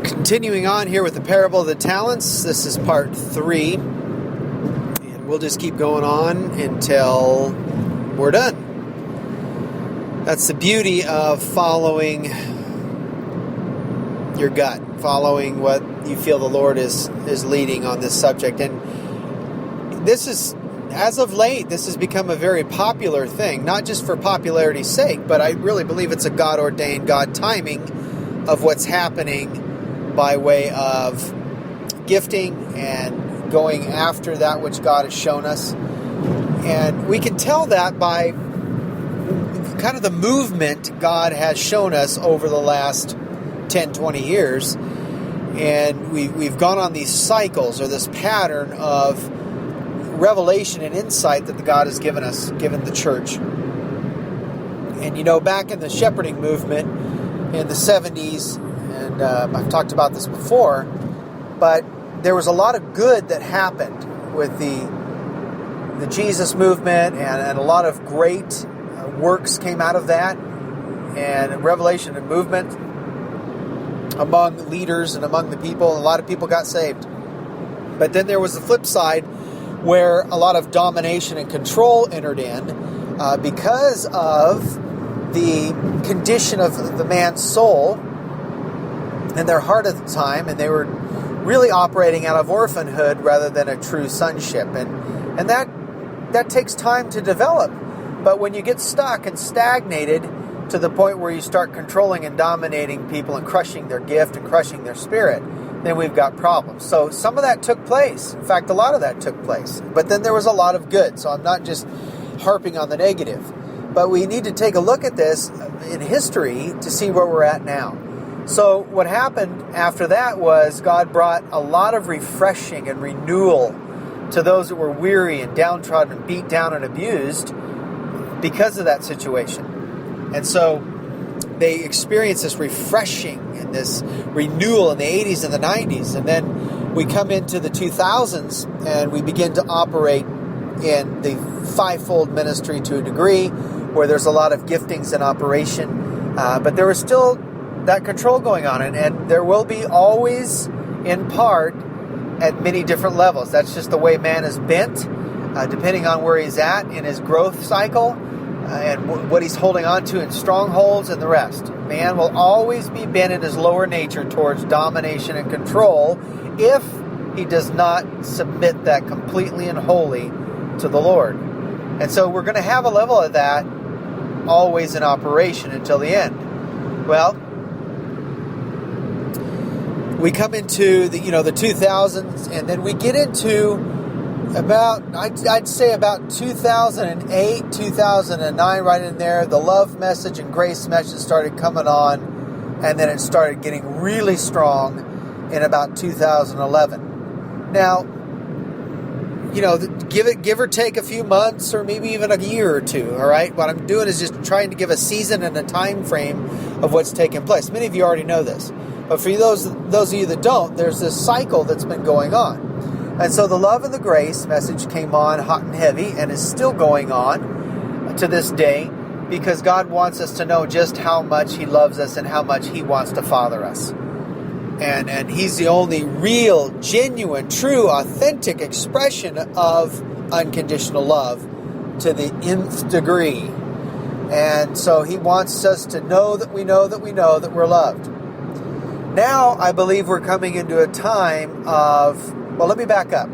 Continuing on here with the parable of the talents. This is part 3. And we'll just keep going on until we're done. That's the beauty of following your gut, following what you feel the Lord is leading on this subject. And this is, as of late, this has become a very popular thing, not just for popularity's sake, but I really believe it's a God-ordained, God timing of what's happening by way of gifting and going after that which God has shown us. And we can tell that by kind of the movement God has shown us over the last 10, 20 years. And we've gone on these cycles, or this pattern of revelation and insight that God has given us, given the church. And you know, back in the shepherding movement in the 70s, and I've talked about this before, but there was a lot of good that happened with the Jesus movement, and a lot of great works came out of that, and revelation and movement among leaders and among the people. A lot of people got saved. But then there was the flip side, where a lot of domination and control entered in because of the condition of the man's soul and their heart at the time, and they were really operating out of orphanhood rather than a true sonship. And that takes time to develop. But when you get stuck and stagnated to the point where you start controlling and dominating people and crushing their gift and crushing their spirit, then we've got problems. So some of that took place. In fact, a lot of that took place. But then there was a lot of good. So I'm not just harping on the negative. But we need to take a look at this in history to see where we're at now. So what happened after that was God brought a lot of refreshing and renewal to those that were weary and downtrodden and beat down and abused because of that situation. And so they experienced this refreshing and this renewal in the 80s and the 90s. And then we come into the 2000s and we begin to operate in the fivefold ministry to a degree where there's a lot of giftings in operation. But there was still that control going on. And there will be always, in part, at many different levels. That's just the way man is bent, depending on where he's at in his growth cycle. And what he's holding on to in strongholds and the rest. Man will always be bent in his lower nature towards domination and control if he does not submit that completely and wholly to the Lord. And so we're going to have a level of that always in operation until the end. Well, we come into the 2000s, and then we get into I'd say about 2008, 2009, right in there, the love message and grace message started coming on, and then it started getting really strong in about 2011. Now, give or take a few months or maybe even a year or two, all right? What I'm doing is just trying to give a season and a time frame of what's taking place. Many of you already know this, but for those of you that don't, there's this cycle that's been going on. And so the love and the grace message came on hot and heavy and is still going on to this day because God wants us to know just how much He loves us and how much He wants to father us. And He's the only real, genuine, true, authentic expression of unconditional love to the nth degree. And so He wants us to know that we know that we know that we're loved. Now I believe we're coming into a time of... Well, let me back up.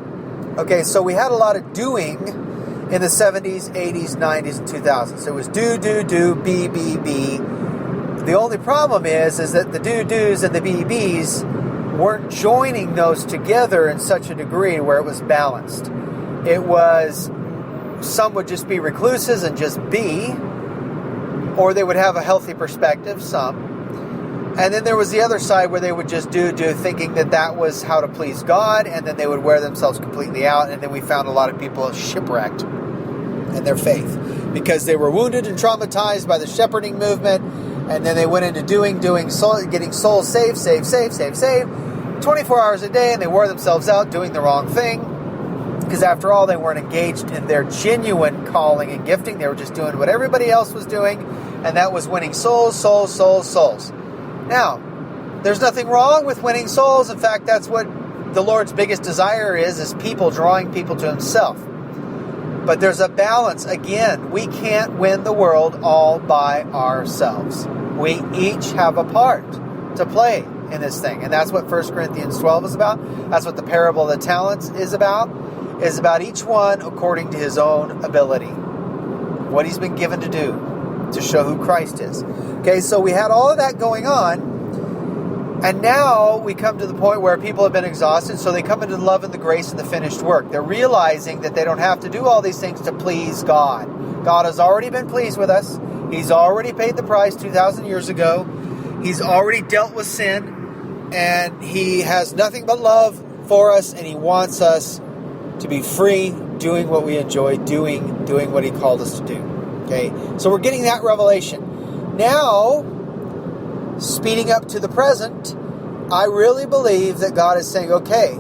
Okay, so we had a lot of doing in the 70s, 80s, 90s, and 2000s. It was do, be, be. The only problem is that the do's and the be's weren't joining those together in such a degree where it was balanced. It was, some would just be recluses and just be, or they would have a healthy perspective, some. And then there was the other side where they would just do, thinking that was how to please God, and then they would wear themselves completely out, and then we found a lot of people shipwrecked in their faith because they were wounded and traumatized by the shepherding movement, and then they went into getting souls saved, 24 hours a day, and they wore themselves out doing the wrong thing because after all, they weren't engaged in their genuine calling and gifting. They were just doing what everybody else was doing, and that was winning souls. Now, There's nothing wrong with winning souls. In fact, that's what the Lord's biggest desire is people drawing people to himself. But there's a balance. Again, we can't win the world all by ourselves. We each have a part to play in this thing. And that's what 1 Corinthians 12 is about. That's what the parable of the talents is about each one according to his own ability. What he's been given to do to show who Christ is. Okay, so we had all of that going on. And now we come to the point where people have been exhausted, so they come into the love and the grace and the finished work. They're realizing that they don't have to do all these things to please God. God has already been pleased with us. He's already paid the price 2,000 years ago. He's already dealt with sin. And he has nothing but love for us, and he wants us to be free, doing what we enjoy doing what he called us to do. Okay, so we're getting that revelation. Now, speeding up to the present, I really believe that God is saying, okay,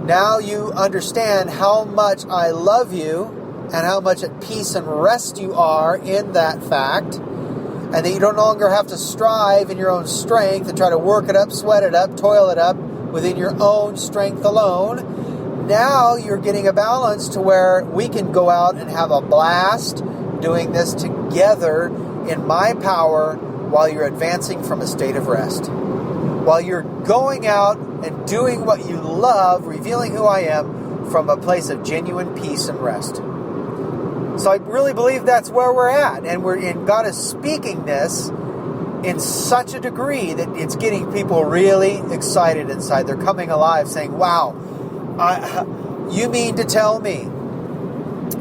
now you understand how much I love you and how much at peace and rest you are in that fact, and that you no longer have to strive in your own strength and try to work it up, sweat it up, toil it up within your own strength alone. Now you're getting a balance to where we can go out and have a blast doing this together in my power, while you're advancing from a state of rest. While you're going out and doing what you love, revealing who I am from a place of genuine peace and rest. So I really believe that's where we're at. And God is speaking this in such a degree that it's getting people really excited inside. They're coming alive saying, wow, you mean to tell me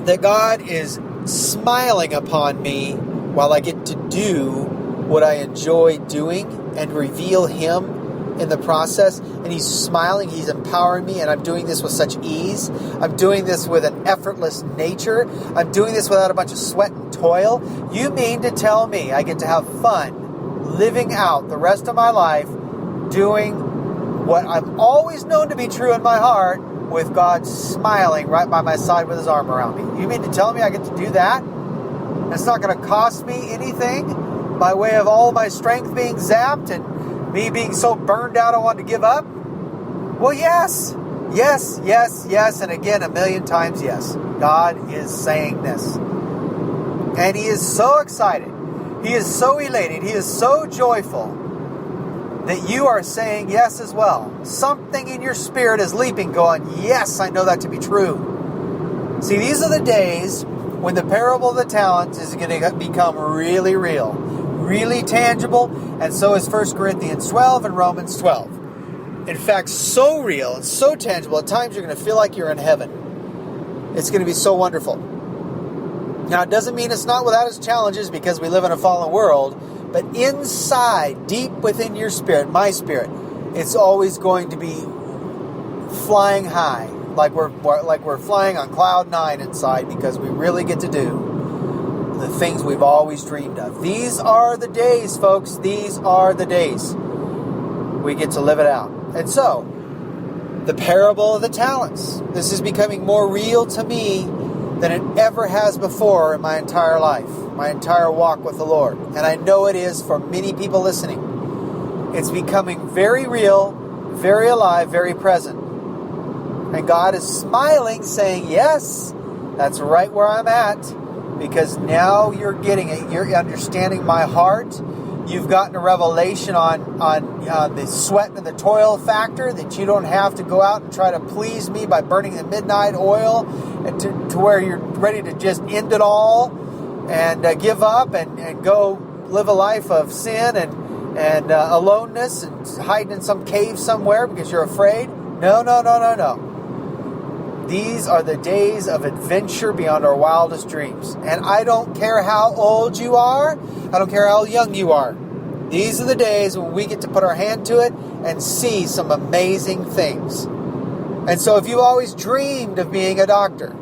that God is smiling upon me while I get to do what I enjoy doing and reveal him in the process, and he's smiling, he's empowering me, and I'm doing this with such ease. I'm doing this with an effortless nature. I'm doing this without a bunch of sweat and toil. You mean to tell me I get to have fun living out the rest of my life doing what I've always known to be true in my heart, with God smiling right by my side with his arm around me? You mean to tell me I get to do that? It's not going to cost me anything by way of all my strength being zapped and me being so burned out I want to give up? Well, yes, and again, 1,000,000 times yes. God is saying this. And he is so excited. He is so elated. He is so joyful that you are saying yes as well. Something in your spirit is leaping, going, yes, I know that to be true. See, these are the days when the parable of the talents is going to become really real, really tangible, and so is 1 Corinthians 12 and Romans 12. In fact, so real and so tangible, at times you're going to feel like you're in heaven. It's going to be so wonderful. Now, it doesn't mean it's not without its challenges, because we live in a fallen world, but inside, deep within your spirit, my spirit, it's always going to be flying high, like we're flying on cloud 9 inside, because we really get to do the things we've always dreamed of. These are the days, folks. These are the days we get to live it out. And so, the parable of the talents. This is becoming more real to me than it ever has before in my entire life, my entire walk with the Lord. And I know it is for many people listening. It's becoming very real, very alive, very present. And God is smiling, saying, yes, that's right where I'm at. Because now you're getting it. You're understanding my heart. You've gotten a revelation on the sweat and the toil factor, that you don't have to go out and try to please me by burning the midnight oil to where you're ready to just end it all and give up and go live a life of sin and aloneness and hiding in some cave somewhere because you're afraid. No. These are the days of adventure beyond our wildest dreams. And I don't care how old you are. I don't care how young you are. These are the days when we get to put our hand to it and see some amazing things. And so if you've always dreamed of being a doctor,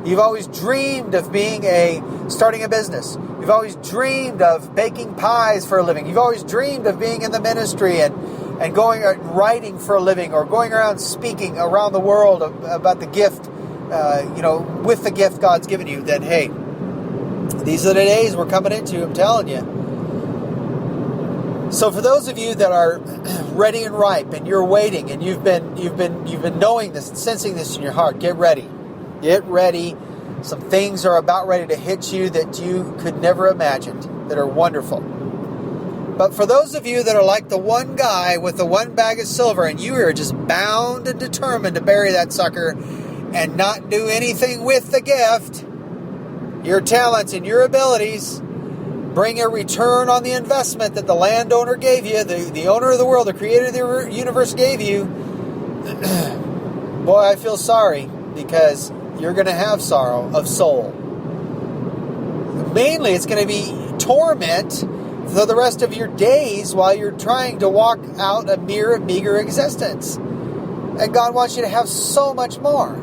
you've always dreamed of starting a business, you've always dreamed of baking pies for a living, you've always dreamed of being in the ministry and going writing for a living, or going around speaking around the world about the gift, with the gift God's given you, then hey, these are the days we're coming into, I'm telling you. So for those of you that are ready and ripe, and you're waiting, and you've been knowing this, sensing this in your heart, get ready. Get ready. Some things are about ready to hit you that you could never imagine, that are wonderful. But for those of you that are like the one guy with the one bag of silver, and you are just bound and determined to bury that sucker and not do anything with the gift, your talents and your abilities bring a return on the investment that the landowner gave you, the owner of the world, the creator of the universe gave you. Boy, I feel sorry, because you're going to have sorrow of soul. Mainly, it's going to be torment for the rest of your days while you're trying to walk out a mere meager existence. And God wants you to have so much more.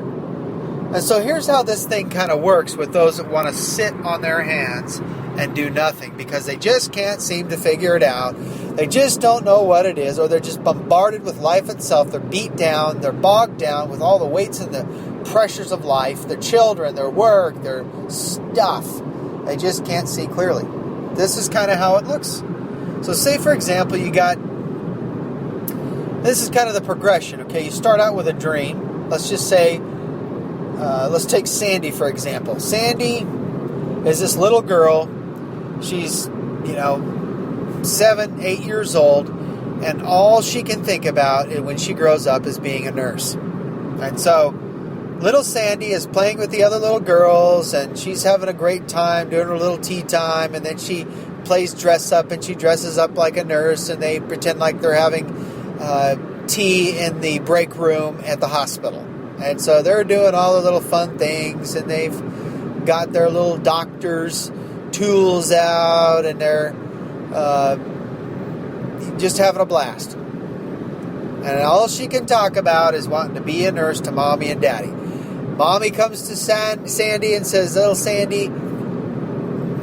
And so here's how this thing kind of works with those that want to sit on their hands and do nothing because they just can't seem to figure it out. They just don't know what it is, or they're just bombarded with life itself. They're beat down. They're bogged down with all the weights and the pressures of life, their children, their work, their stuff. They just can't see clearly. This is kind of how it looks. So say, for example, this is kind of the progression, okay? You start out with a dream. Let's just say, let's take Sandy, for example. Sandy is this little girl. She's, 7, 8 years old, and all she can think about when she grows up is being a nurse. And so little Sandy is playing with the other little girls, and she's having a great time doing her little tea time, and then she plays dress up, and she dresses up like a nurse, and they pretend like they're having tea in the break room at the hospital. And so they're doing all the little fun things, and they've got their little doctor's tools out, and they're just having a blast. And all she can talk about is wanting to be a nurse to Mommy and Daddy. Mommy comes to Sandy and says, little Sandy,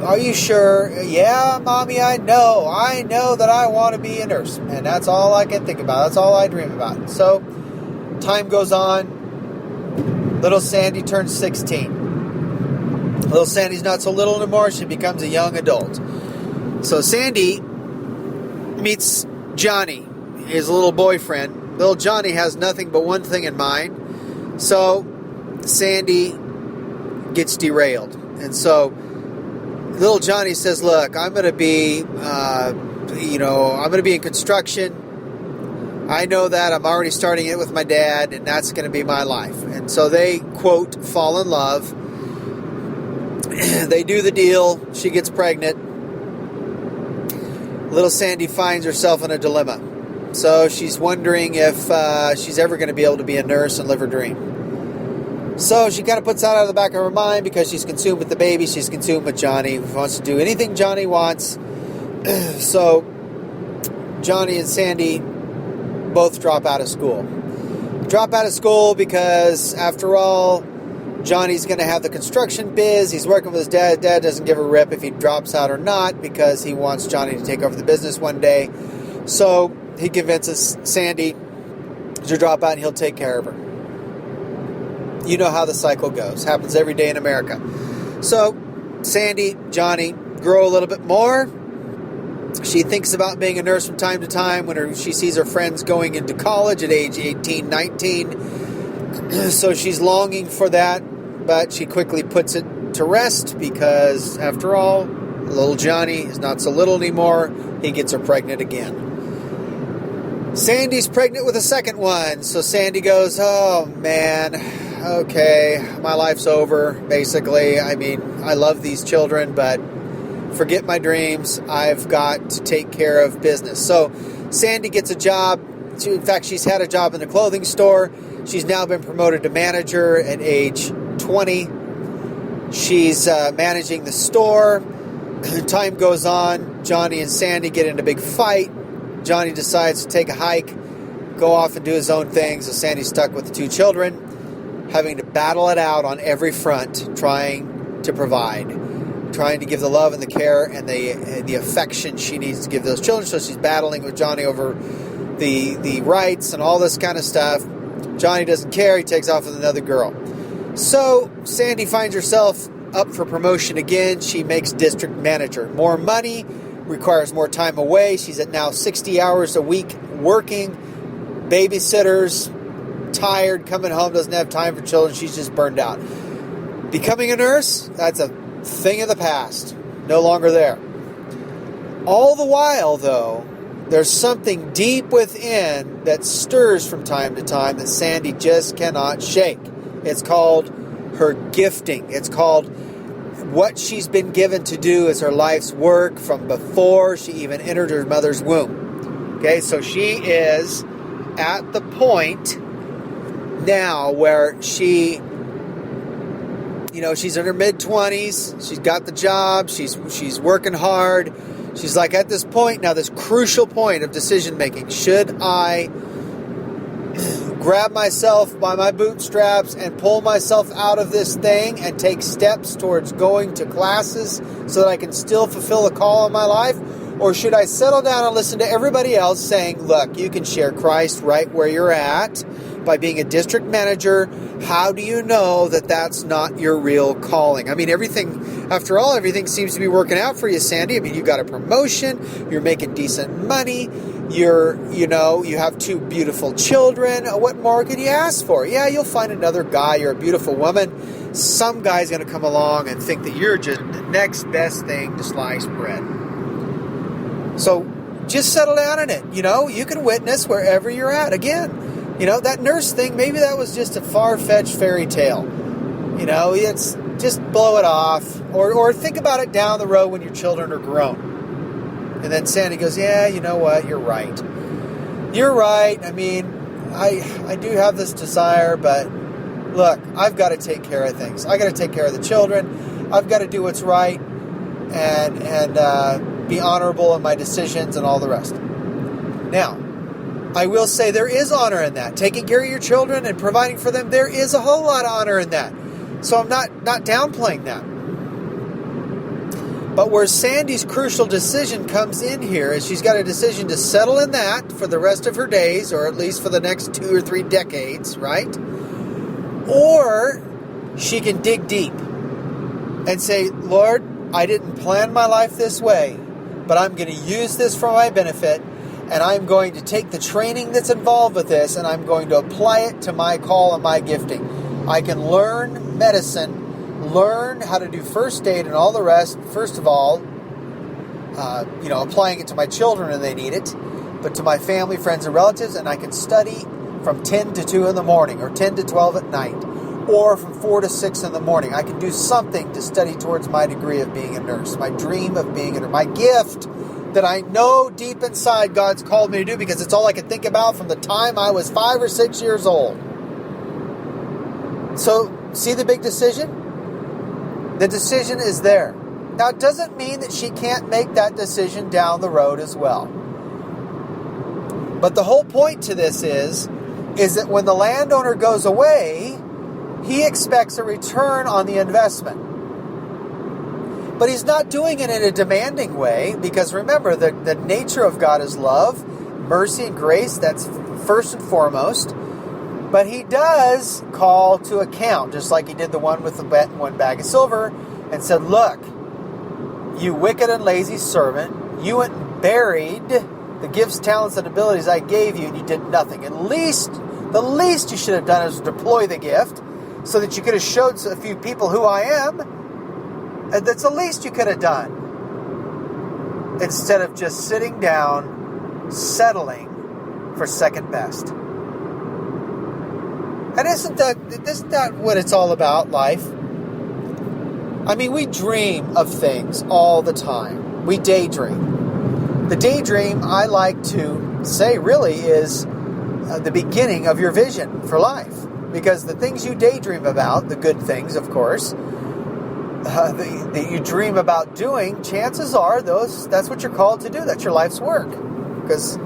are you sure? Yeah, Mommy, I know that I want to be a nurse. And that's all I can think about. That's all I dream about. So time goes on. Little Sandy turns 16. Little Sandy's not so little anymore. She becomes a young adult. So Sandy meets Johnny, his little boyfriend. Little Johnny has nothing but one thing in mind. So Sandy gets derailed. And so little Johnny says, look, I'm going to be, I'm going to be in construction. I know that. I'm already starting it with my dad, and that's going to be my life. And so they, quote, fall in love. They do the deal. She gets pregnant. Little Sandy finds herself in a dilemma. So she's wondering if she's ever going to be able to be a nurse and live her dream. So she kind of puts that out of the back of her mind because she's consumed with the baby. She's consumed with Johnny. Wants to do anything Johnny wants. So Johnny and Sandy both drop out of school. Drop out of school because, after all, Johnny's going to have the construction biz. He's working with his dad. Dad doesn't give a rip if he drops out or not because he wants Johnny to take over the business one day. So he convinces Sandy to drop out and he'll take care of her. You know how the cycle goes. Happens every day in America. So Sandy, Johnny grow a little bit more. She thinks about being a nurse from time to time when she sees her friends going into college at age 18, 19. So she's longing for that, but she quickly puts it to rest because, after all, little Johnny is not so little anymore. He gets her pregnant again. Sandy's pregnant with a second one, so Sandy goes, oh man, okay, my life's over, basically. I mean, I love these children, but forget my dreams. I've got to take care of business. So Sandy gets a job. In fact, she's had a job in the clothing store. She's now been promoted to manager at age 20. She's managing the store. Time goes on. Johnny and Sandy get in a big fight. Johnny decides to take a hike, go off and do his own thing. So Sandy's stuck with the two children, having to battle it out on every front, trying to provide, trying to give the love and the care and the affection she needs to give those children. So she's battling with Johnny over the rights and all this kind of stuff. Johnny doesn't care. He takes off with another girl. So Sandy finds herself up for promotion again. She makes district manager. More money, requires more time away. She's at now 60 hours a week working, babysitters, tired, coming home, doesn't have time for children. She's just burned out. Becoming a nurse, that's a thing of the past. No longer there. All the while, though, there's something deep within that stirs from time to time that Sandy just cannot shake. It's called her gifting. It's called what she's been given to do as her life's work from before she even entered her mother's womb. Okay, so she is at the point now where she's in her mid-20s. She's got the job. She's working hard. She's like at this point now, this crucial point of decision making. Should I grab myself by my bootstraps and pull myself out of this thing and take steps towards going to classes so that I can still fulfill the call of my life? Or should I settle down and listen to everybody else saying, look, you can share Christ right where you're at by being a district manager. How do you know that that's not your real calling? I mean, everything seems to be working out for you, Sandy. I mean, you got a promotion, you're making decent money, you have 2 beautiful children. What more could you ask for? Yeah, you'll find another guy. You're a beautiful woman. Some guy's going to come along and think that you're just the next best thing to sliced bread. So just settle down in it. You can witness wherever you're at. Again, that nurse thing, maybe that was just a far-fetched fairy tale. It's just blow it off. Or think about it down the road when your children are grown. And then Sandy goes, yeah, you know what? You're right. You're right. I mean, I do have this desire, but look, I've got to take care of things. I got to take care of the children. I've got to do what's right and be honorable in my decisions and all the rest. Now, I will say there is honor in that. Taking care of your children and providing for them, there is a whole lot of honor in that. So I'm not downplaying that. But where Sandy's crucial decision comes in here is she's got a decision to settle in that for the rest of her days, or at least for the next 2 or 3 decades, right? Or she can dig deep and say, Lord, I didn't plan my life this way, but I'm going to use this for my benefit, and I'm going to take the training that's involved with this, and I'm going to apply it to my call and my gifting. I can learn medicine, learn how to do first aid and all the rest, first of all, applying it to my children when they need it, but to my family, friends, and relatives, and I can study from 10 to 2 in the morning, or 10 to 12 at night, or from 4 to 6 in the morning. I can do something to study towards my degree of being a nurse, my dream of being a nurse, my gift that I know deep inside God's called me to do, because it's all I could think about from the time I was 5 or 6 years old. So, see the big decision? The decision is there. Now, it doesn't mean that she can't make that decision down the road as well. But the whole point to this is that when the landowner goes away, he expects a return on the investment. But he's not doing it in a demanding way, because remember, the nature of God is love, mercy, and grace. That's first and foremost. But he does call to account, just like he did the one with the 1 bag of silver, and said, look, you wicked and lazy servant, you went and buried the gifts, talents, and abilities I gave you, and you did nothing. The least you should have done is deploy the gift, so that you could have showed a few people who I am. And that's the least you could have done, instead of just sitting down, settling for second best. And isn't that what it's all about, life? I mean, we dream of things all the time. We daydream. The daydream, I like to say, really is the beginning of your vision for life. Because the things you daydream about, the good things, of course, that you dream about doing, chances are that's what you're called to do. That's your life's work. Because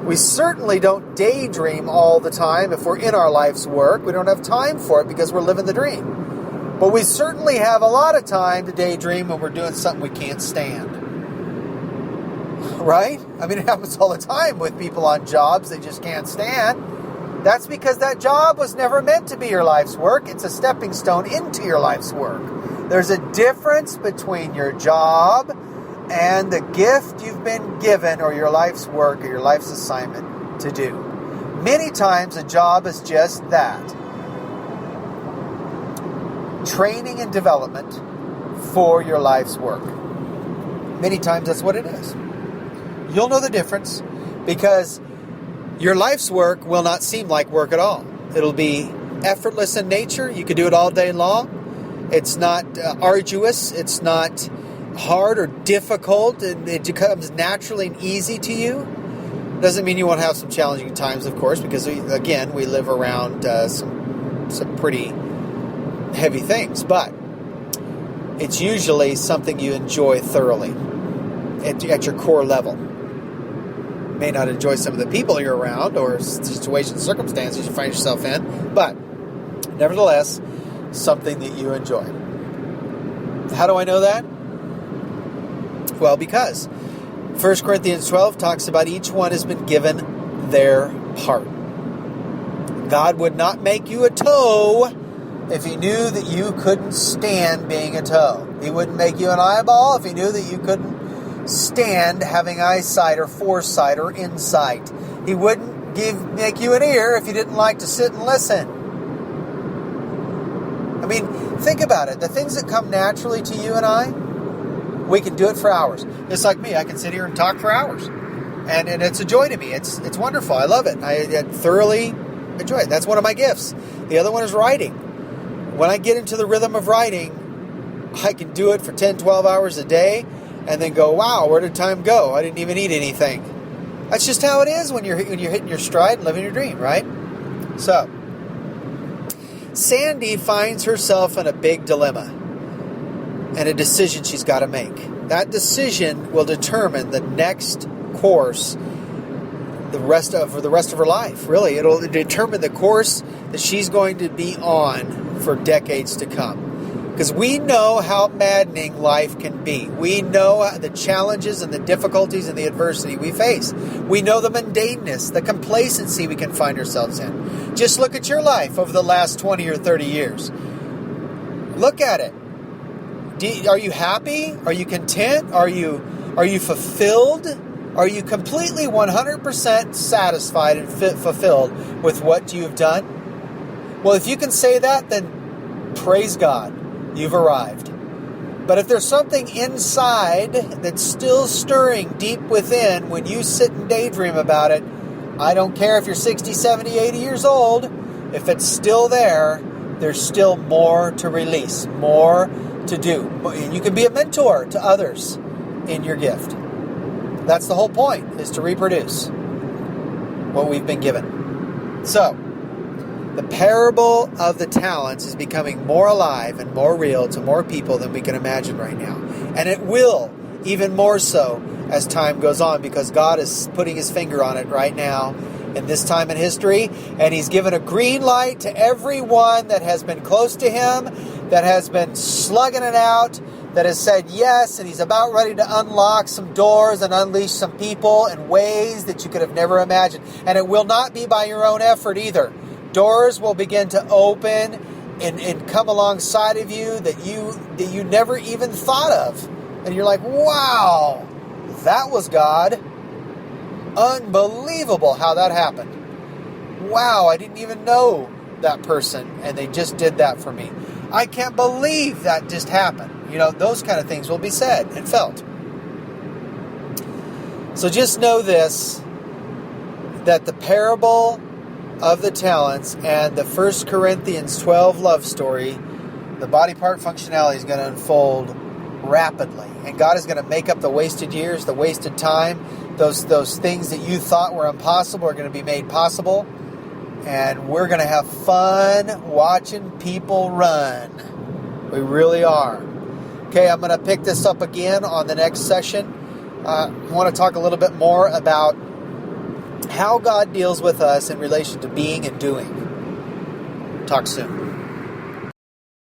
we certainly don't daydream all the time if we're in our life's work. We don't have time for it because we're living the dream. But we certainly have a lot of time to daydream when we're doing something we can't stand. Right? I mean, it happens all the time with people on jobs they just can't stand. That's because that job was never meant to be your life's work. It's a stepping stone into your life's work. There's a difference between your job and the gift you've been given, or your life's work, or your life's assignment to do. Many times a job is just that. Training and development for your life's work. Many times that's what it is. You'll know the difference because your life's work will not seem like work at all. It'll be effortless in nature. You can do it all day long. It's not arduous. It's not hard or difficult. It becomes naturally and easy to you. Doesn't mean you won't have some challenging times, of course, because we live around some pretty heavy things, but it's usually something you enjoy thoroughly at your core level. You may not enjoy some of the people you're around or situations, circumstances you find yourself in, but nevertheless, something that you enjoy. How do I know that? Well, because 1 Corinthians 12 talks about each one has been given their part. God would not make you a toe if he knew that you couldn't stand being a toe. He wouldn't make you an eyeball if he knew that you couldn't stand having eyesight or foresight or insight. He wouldn't make you an ear if you didn't like to sit and listen. I mean, think about it. The things that come naturally to you and I, we can do it for hours. Just like me, I can sit here and talk for hours. And it's a joy to me. It's wonderful. I love it. I thoroughly enjoy it. That's one of my gifts. The other one is writing. When I get into the rhythm of writing, I can do it for 10, 12 hours a day and then go, wow, where did time go? I didn't even eat anything. That's just how it is when you're hitting your stride and living your dream, right? So, Sandy finds herself in a big dilemma and a decision she's got to make. That decision will determine the next course for the rest of her life. Really, it'll determine the course that she's going to be on for decades to come. Because we know how maddening life can be. We know the challenges and the difficulties and the adversity we face. We know the mundaneness, the complacency we can find ourselves in. Just look at your life over the last 20 or 30 years. Look at it. Are you happy? Are you content? Are you fulfilled? Are you completely 100% satisfied and fulfilled with what you've done? Well, if you can say that, then praise God. You've arrived. But if there's something inside that's still stirring deep within when you sit and daydream about it, I don't care if you're 60, 70, 80 years old, if it's still there, there's still more to release, more to do. And you can be a mentor to others in your gift. That's the whole point, is to reproduce what we've been given. So, the parable of the talents is becoming more alive and more real to more people than we can imagine right now. And it will, even more so as time goes on, because God is putting his finger on it right now in this time in history. And he's given a green light to everyone that has been close to him, that has been slugging it out, that has said yes, and he's about ready to unlock some doors and unleash some people in ways that you could have never imagined. And it will not be by your own effort either. Doors will begin to open and come alongside of you that you never even thought of. And you're like, wow, that was God. Unbelievable how that happened. Wow, I didn't even know that person, and they just did that for me. I can't believe that just happened. You know, those kind of things will be said and felt. So just know this, that the parable of the talents and the 1 Corinthians 12 love story, the body part functionality is going to unfold rapidly. And God is going to make up the wasted years, the wasted time. Those things that you thought were impossible are going to be made possible. And we're going to have fun watching people run. We really are. Okay, I'm going to pick this up again on the next session. I want to talk a little bit more about how God deals with us in relation to being and doing. Talk soon.